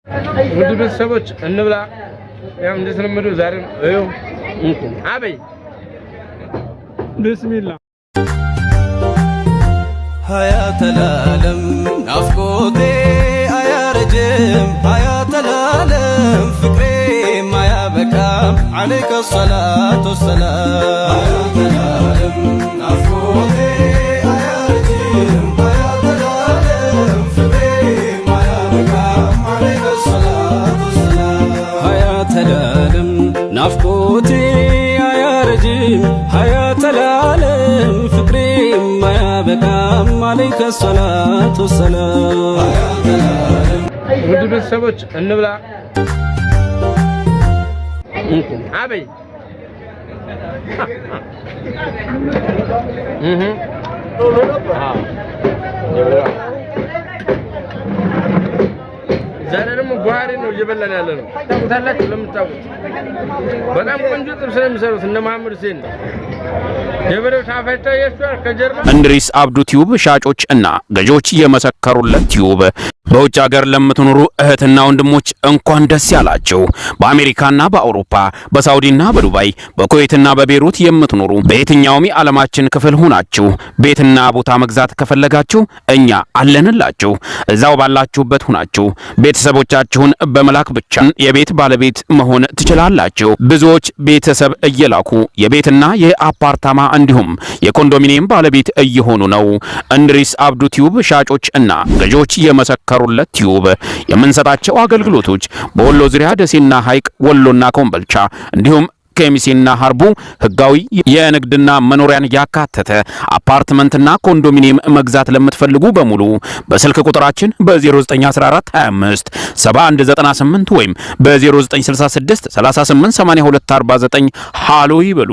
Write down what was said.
ውድ ቤተሰቦች እንብላ። ያው እንደተለመደው ዛሬም እዩ አበይ ቢስሚላህ حياة العالم نفقودي أيارجم حياة العالم فكري ما يبكى عليك الصلاة والسلام حياة العالم نفقودي أيارجم حياة العالم فكري ما يبكى عليك الصلاة والسلام حياة العالم نفقودي أيارجم حياة العالم فكري ما يبكى عليك الصلاة والسلام ውድ ቤተሰቦች እንብላ አበይ ዛሬ ደግሞ ጓሪ ነው እየበላን ያለ ነው። ታውቁታላችሁ ለምታውቁት በጣም ቆንጆ ጥብስ ነው የሚሰሩት እነ መሐመድ ሁሴን የበሬው ታፋይታ የሷል ከጀርባ እንድሪስ አብዱ ቲዩብ ሻጮች እና ገዢዎች የመሰከሩለት ቲዩብ በውጭ ሀገር ለምትኖሩ እህትና ወንድሞች እንኳን ደስ ያላችሁ። በአሜሪካና በአውሮፓ በሳውዲና በዱባይ በኩዌትና በቤሩት የምትኖሩ በየትኛውም የዓለማችን ክፍል ሆናችሁ ቤትና ቦታ መግዛት ከፈለጋችሁ እኛ አለንላችሁ። እዛው ባላችሁበት ሆናችሁ ቤተሰቦቻችሁን በመላክ ብቻ የቤት ባለቤት መሆን ትችላላችሁ። ብዙዎች ቤተሰብ እየላኩ የቤትና የአፓርታማ እንዲሁም የኮንዶሚኒየም ባለቤት እየሆኑ ነው። እንድሪስ አብዱ ቲዩብ ሻጮች እና ገዢዎች የመሰከሩለት ቲዩብ የምንሰጣቸው አገልግሎቶች በወሎ ዙሪያ ደሴና ሐይቅ፣ ወሎና ኮምቦልቻ እንዲሁም ከሚሴና ሀርቡ ህጋዊ የንግድና መኖሪያን ያካተተ አፓርትመንትና ኮንዶሚኒየም መግዛት ለምትፈልጉ በሙሉ በስልክ ቁጥራችን በ0914 25 7198 ወይም በ0966 388249 ሃሎ ይበሉ።